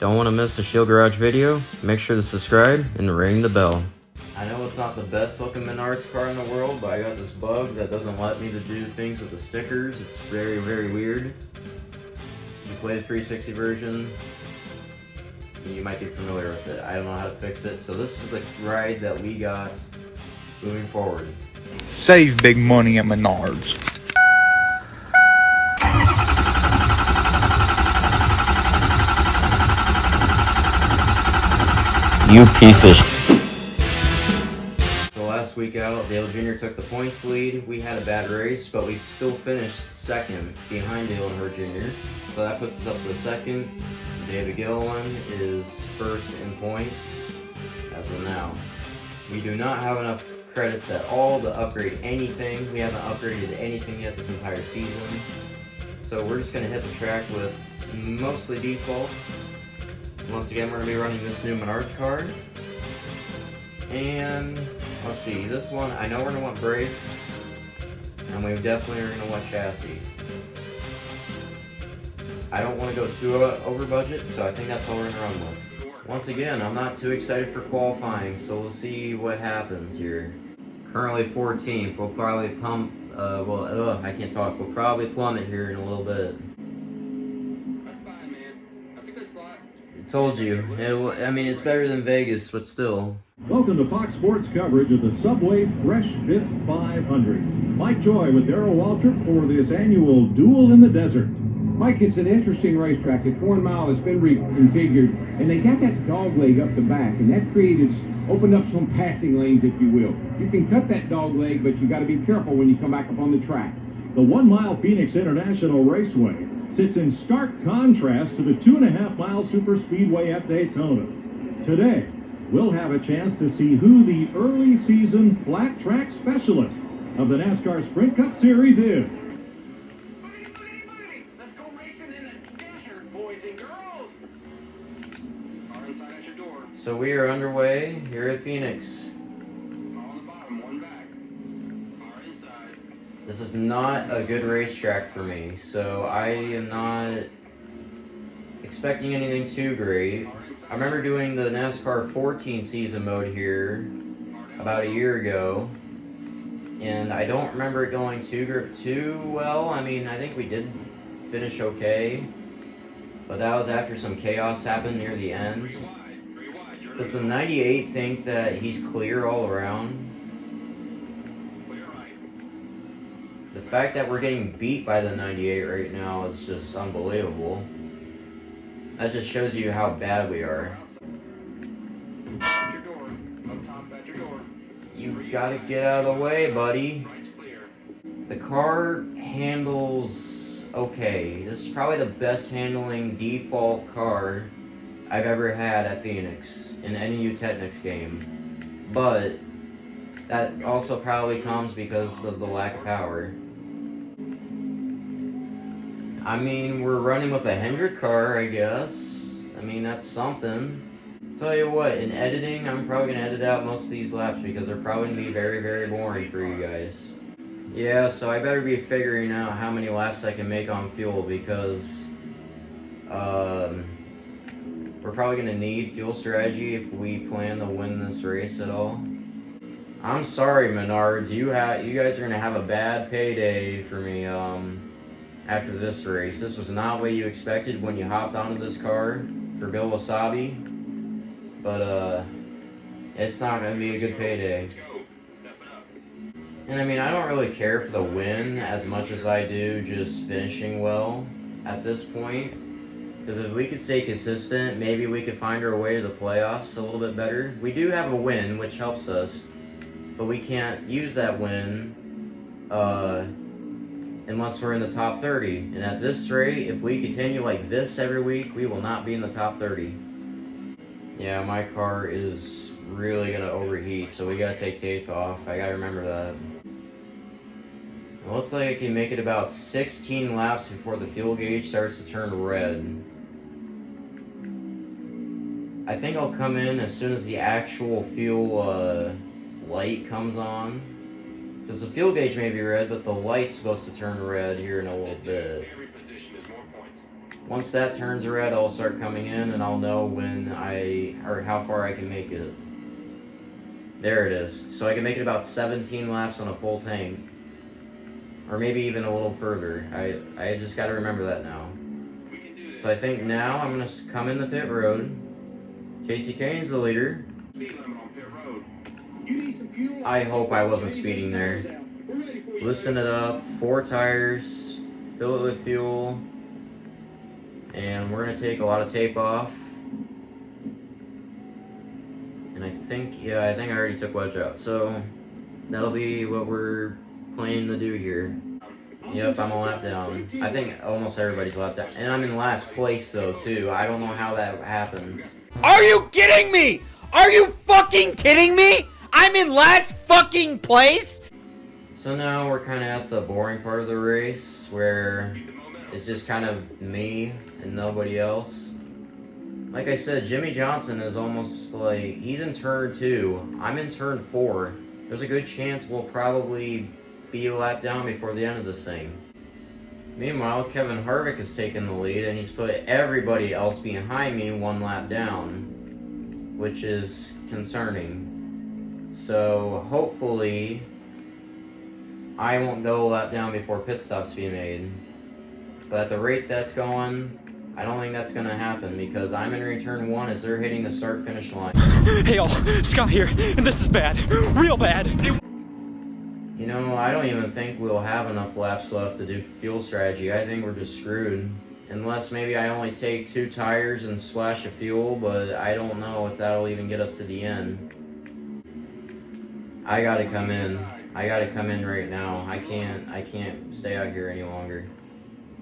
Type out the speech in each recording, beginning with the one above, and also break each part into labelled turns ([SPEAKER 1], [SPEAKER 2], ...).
[SPEAKER 1] Don't want to miss the Shield Garage video? Make sure to subscribe and ring the bell. I know it's not the best looking Menards car in the world, but I got this bug that doesn't let me to do things with the stickers. It's very, very weird. If you play the 360 version, you might be familiar with it. I don't know how to fix it. So this is the ride that we got moving forward.
[SPEAKER 2] Save big money at Menards.
[SPEAKER 1] You piece of So last week out, Dale Jr. took the points lead. We had a bad race, but we still finished second behind Dale and her Jr. So that puts us up to second. David Gilliland is first in points as of now. We do not have enough credits at all to upgrade anything. We haven't upgraded anything yet this entire season. So we're just going to hit the track with mostly defaults. Once again, we're going to be running this new Menards car. And let's see, this one, I know we're going to want brakes. And we definitely are going to want chassis. I don't want to go too over budget, so I think that's all we're going to run with. Once again, I'm not too excited for qualifying, so we'll see what happens here. Currently 14th, we'll probably I can't talk. We'll probably plummet here in a little bit.
[SPEAKER 3] That's fine, man. That's a good slot.
[SPEAKER 1] I told you. I mean, it's better than Vegas, but still.
[SPEAKER 4] Welcome to Fox Sports coverage of the Subway Fresh Fit 500. Mike Joy with Darrell Waltrip for this annual Duel in the Desert.
[SPEAKER 5] Mike, it's an interesting racetrack. It's 1 mile. It's been reconfigured, and they got that dog leg up the back, and that opened up some passing lanes, if you will. You can cut that dog leg, but you got to be careful when you come back up on the track.
[SPEAKER 4] The 1 mile Phoenix International Raceway sits in stark contrast to the 2.5 mile Superspeedway at Daytona. Today, we'll have a chance to see who the early season flat track specialist of the NASCAR Sprint Cup Series is.
[SPEAKER 3] Let's go racing in the desert, boys and girls. Car inside at your door.
[SPEAKER 1] So we are underway here at Phoenix.
[SPEAKER 3] Car on the bottom, one back. Car inside.
[SPEAKER 1] This is not a good racetrack for me, so I am not expecting anything too great. I remember doing the NASCAR 14 season mode here about a year ago, and I don't remember it going too well. I mean, I think we did finish okay, but that was after some chaos happened near the end. Does the 98 think that he's clear all around? The fact that we're getting beat by the 98 right now is just unbelievable. That just shows you how bad we are.
[SPEAKER 3] At your door. Up top at your door.
[SPEAKER 1] You gotta get out of the way, buddy.
[SPEAKER 3] Right's clear.
[SPEAKER 1] The car handles okay. This is probably the best handling default car I've ever had at Phoenix in any Technics game. But that also probably comes because of the lack of power. I mean, we're running with a Hendrick car, I guess. I mean, that's something. Tell you what, in editing, I'm probably going to edit out most of these laps because they're probably going to be very, very boring for you guys. Yeah, so I better be figuring out how many laps I can make on fuel because we're probably going to need fuel strategy if we plan to win this race at all. I'm sorry, Menards. You guys are going to have a bad payday for me after this race. This was not what you expected when you hopped onto this car for Bill Wasabi, but it's not going to be a good payday. And I mean, I don't really care for the win as much as I do just finishing well at this point, because if we could stay consistent, maybe we could find our way to the playoffs a little bit better. We do have a win, which helps us, but we can't use that win unless we're in the top 30. And at this rate, if we continue like this every week, we will not be in the top 30. Yeah, my car is really going to overheat, so we got to take tape off. I got to remember that. It looks like I can make it about 16 laps before the fuel gauge starts to turn red. I think I'll come in as soon as the actual fuel light comes on. Because the fuel gauge may be red, but the light's supposed to turn red here in a little bit. Once that turns red, I'll start coming in and I'll know or how far I can make it. There it is. So I can make it about 17 laps on a full tank. Or maybe even a little further. I just gotta remember that now. So I think now I'm gonna come in the pit road. Casey Kane's the leader. I hope I wasn't speeding there. Loosen it up, 4 tires, fill it with fuel, and we're gonna take a lot of tape off. And I think I already took wedge out, so that'll be what we're planning to do here. Yep, I'm a lap down. I think almost everybody's a lap down, and I'm in last place though too. I don't know how that happened.
[SPEAKER 6] Are you kidding me? Are you fucking kidding me? I'm in last fucking place?
[SPEAKER 1] So now we're kind of at the boring part of the race where it's just kind of me and nobody else. Like I said, Jimmy Johnson is almost like, he's in turn 2. I'm in turn 4. There's a good chance we'll probably be a lap down before the end of this thing. Meanwhile, Kevin Harvick has taken the lead and he's put everybody else behind me 1 lap down, which is concerning. So hopefully I won't go a lap down before pit stops being made. But at the rate that's going, I don't think that's going to happen because I'm in turn 1 as they're hitting the start-finish line.
[SPEAKER 6] Hey all, Scott here, and this is bad. Real bad.
[SPEAKER 1] You know, I don't even think we'll have enough laps left to do fuel strategy. I think we're just screwed. Unless maybe I only take 2 tires and splash of fuel, but I don't know if that'll even get us to the end. I gotta come in. I gotta come in right now. I can't stay out here any longer.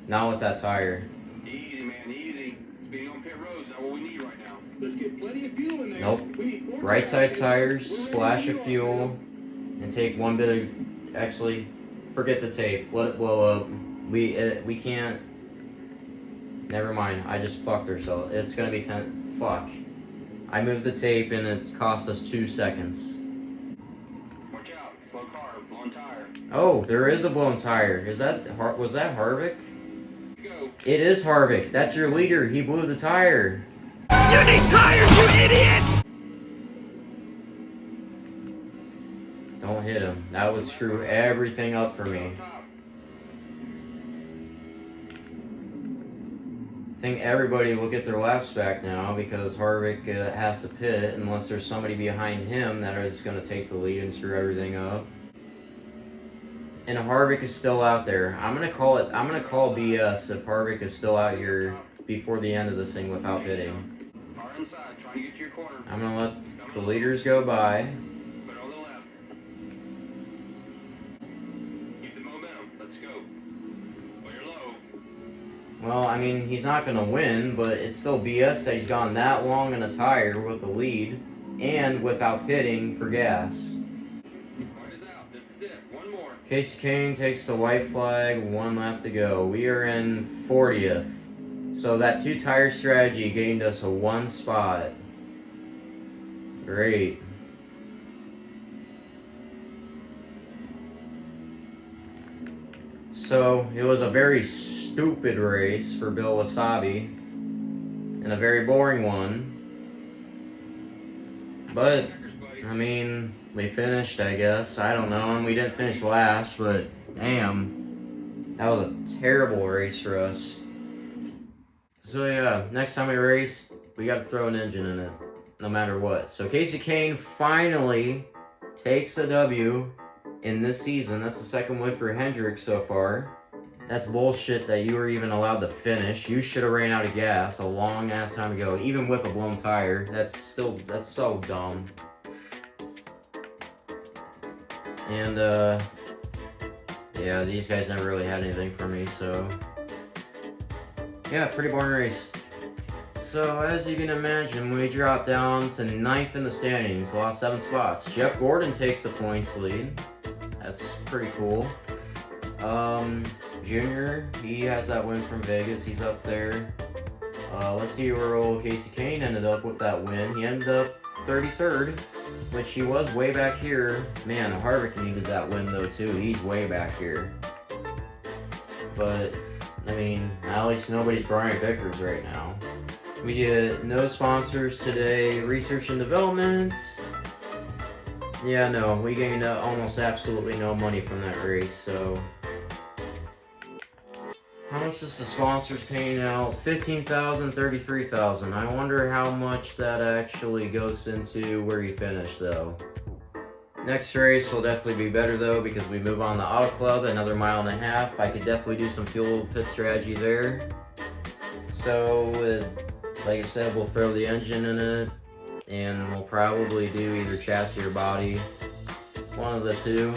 [SPEAKER 1] Not with that tire.
[SPEAKER 3] Easy, man, easy. Speeding on pit roads, not what we need right now. Let's get plenty of fuel in there.
[SPEAKER 1] Nope. Right side tires, splash of fuel, and take 1 bit of, actually, forget the tape. Let it blow up. We can't, never mind. I just fucked ourselves. It's gonna be 10, fuck. I moved the tape and it cost us 2 seconds.
[SPEAKER 3] Watch out, slow car, blown tire.
[SPEAKER 1] Oh, there is a blown tire. Was that Harvick?
[SPEAKER 3] Go.
[SPEAKER 1] It is Harvick. That's your leader. He blew the tire.
[SPEAKER 6] You need tires, you idiot!
[SPEAKER 1] Don't hit him. That would screw everything up for me. I think everybody will get their laps back now because Harvick has to pit unless there's somebody behind him that is going to take the lead and screw everything up. And Harvick is still out there. I'm gonna call BS if Harvick is still out here before the end of this thing without pitting.
[SPEAKER 3] Car inside, trying to get to your corner.
[SPEAKER 1] I'm gonna let the leaders go by.
[SPEAKER 3] But on the left. Keep the momentum. Let's go. Well, you're low.
[SPEAKER 1] Well, I mean, he's not gonna win, but it's still BS that he's gone that long in a tire with the lead and without pitting for gas.
[SPEAKER 3] Point is out. This is it. One more.
[SPEAKER 1] Casey Kane takes the white flag, 1 lap to go. We are in 40th. So that 2 tire strategy gained us a 1 spot. Great. So it was a very stupid race for Bill Wasabi. And a very boring one. But, I mean, we finished, I guess. I don't know, and we didn't finish last, but damn, that was a terrible race for us. So yeah, next time we race, we got to throw an engine in it, no matter what. So Casey Kane finally takes the W in this season. That's the 2nd win for Hendrick so far. That's bullshit that you were even allowed to finish. You should have ran out of gas a long ass time ago, even with a blown tire. That's so dumb. And, yeah, these guys never really had anything for me, so... yeah, pretty boring race. So, as you can imagine, we dropped down to 9th in the standings, lost 7 spots. Jeff Gordon takes the points lead. That's pretty cool. Junior, he has that win from Vegas, he's up there. Let's see where old Casey Kane ended up with that win. He ended up 33rd. Which he was way back here. Man, Harvick needed that win though too. He's way back here. But I mean, at least nobody's Brian Vickers right now. We get no sponsors today. Research and development. Yeah, no, we gained almost absolutely no money from that race, so. How much is the sponsors paying out? $15,000, $33,000. I wonder how much that actually goes into where you finish, though. Next race will definitely be better, though, because we move on to Auto Club, another 1.5 miles. I could definitely do some fuel pit strategy there. So, like I said, we'll throw the engine in it, and we'll probably do either chassis or body. One of the two.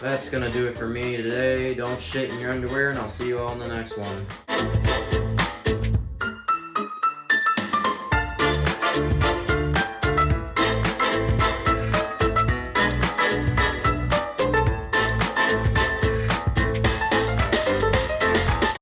[SPEAKER 1] That's gonna do it for me today. Don't shit in your underwear, and I'll see you all in the next one.